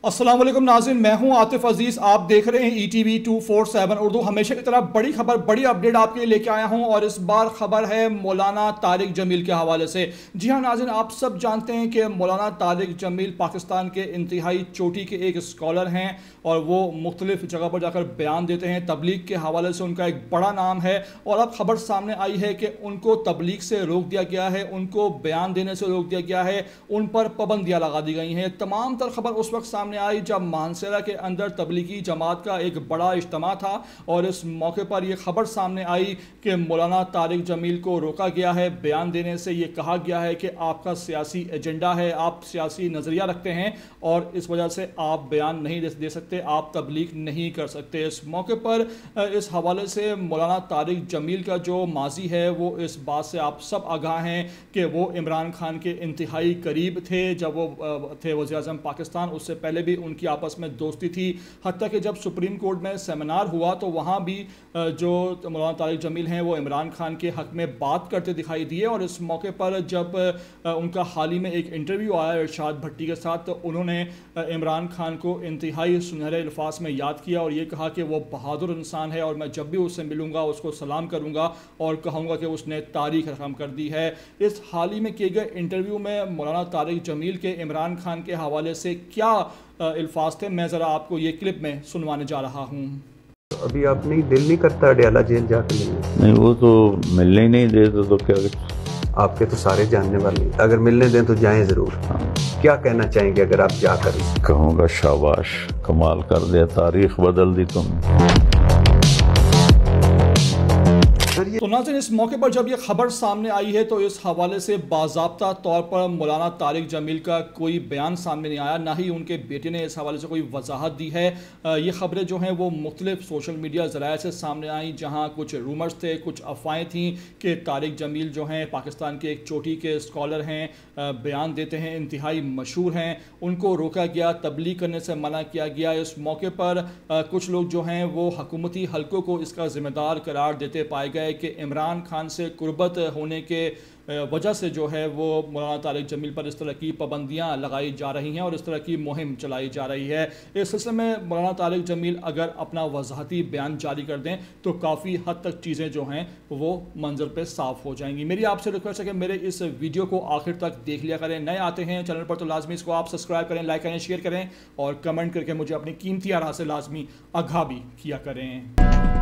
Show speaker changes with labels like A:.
A: अस्सलाम वालेकुम नाज़रीन, मैं हूं आतिफ अजीज़। आप देख रहे हैं ETV 247 उर्दू। हमेशा की तरह बड़ी खबर, बड़ी अपडेट आपके लिए लेके आया हूं और इस बार खबर है मौलाना तारिक जमील के हवाले से। जी हां नाज़रीन, आप सब जानते हैं कि मौलाना तारिक जमील पाकिस्तान के इंतहाई चोटी के एक स्कॉलर हैं और वो मुख्तलिफ जगह पर जाकर बयान देते हैं। तबलीग के हवाले से उनका एक बड़ा नाम है और अब खबर सामने आई है कि उनको तबलीग से रोक दिया गया है, उनको बयान देने से रोक दिया गया है, उन पर पाबंदियाँ लगा दी गई हैं। तमाम तर खबर उस वक्त सामने आई जब मानसेरा के अंदर तबलीगी जमात का एक बड़ा इज्तिमा था और इस मौके पर यह खबर सामने आई कि मौलाना तारिक जमील को रोका गया है बयान देने से। ये कहा गया है कि आपका सियासी एजेंडा है, आप सियासी नज़रिया रखते हैं और इस वजह से आप बयान नहीं दे सकते, आप तबलीग नहीं कर सकते। इस मौके पर इस हवाले से मौलाना तारिक जमील का जो माजी है वो इस बात से आप सब आगाह हैं कि वो इमरान खान के इंतहाई करीब थे जब वो थे वज़ीर-ए-आज़म पाकिस्तान। उससे पहले भी उनकी आपस में दोस्ती थी, हत्ता कि जब सुप्रीम कोर्ट में सेमिनार हुआ तो वहाँ भी जो मौलाना तारिक जमील हैं वो इमरान खान के हक़ में बात करते दिखाई दिए। और इस मौके पर जब उनका हाल ही में एक इंटरव्यू आया इरशाद भट्टी के साथ तो उन्होंने इमरान खान को इंतहाई सुनहरे अल्फाज में याद किया और ये कहा कि वो बहादुर इंसान है और मैं जब भी उससे मिलूँगा उसको सलाम करूँगा और कहूँगा कि उसने तारीख रकम कर दी है। इस हाल ही में किए गए इंटरव्यू में मौलाना तारिक जमील के इमरान खान के हवाले से क्या अल्फाज थे, मैं ज़रा आपको ये क्लिप में सुनवाने जा रहा हूँ।
B: अभी आप नहीं, दिल नहीं करता अडयाला जेल जाके मिलने?
C: नहीं, वो तो मिलने ही नहीं देते तो क्या करें?
B: आपके तो सारे जानने वाले, अगर मिलने दें तो जाएं जरूर।
C: हाँ।
B: क्या कहना चाहेंगे अगर आप जाकर?
C: कहूँगा शाबाश, कमाल कर दिया, तारीख बदल दी तुमने।
A: तो नाज़रीन, इस मौके पर जब ये खबर सामने आई है तो इस हवाले से बाज़ाब्ता तौर पर मौलाना तारिक जमील का कोई बयान सामने नहीं आया, ना ही उनके बेटे ने इस हवाले से कोई वजाहत दी है। ये खबरें जो हैं वो मुख्तलिफ सोशल मीडिया ज़राए से सामने आई, जहाँ कुछ रूमर्स थे, कुछ अफवाहें थीं कि तारिक जमील जो हैं पाकिस्तान के एक चोटी के स्कॉलर हैं, बयान देते हैं, इंतहाई मशहूर हैं, उनको रोका गया, तबलीग करने से मना किया गया। इस मौके पर कुछ लोग जो हैं वो हुकूमती हलकों को इसका ज़िम्मेदार करार देते पाए गए कि इमरान खान से कुर्बत होने के वजह से जो है वो मौलाना तारिक जमील पर इस तरह की पाबंदियाँ लगाई जा रही हैं और इस तरह की मुहिम चलाई जा रही है। इस सिलसिले में मौलाना तारिक जमील अगर अपना वजाहती बयान जारी कर दें तो काफ़ी हद तक चीज़ें जो हैं वो मंजर पे साफ़ हो जाएंगी। मेरी आपसे रिक्वेस्ट है कि मेरे इस वीडियो को आखिर तक देख लिया करें। नए आते हैं चैनल पर तो लाजमी इसको आप सब्सक्राइब करें, लाइक करें, शेयर करें और कमेंट करके मुझे अपनी कीमती आरा से लाजमी आगाह भी किया करें।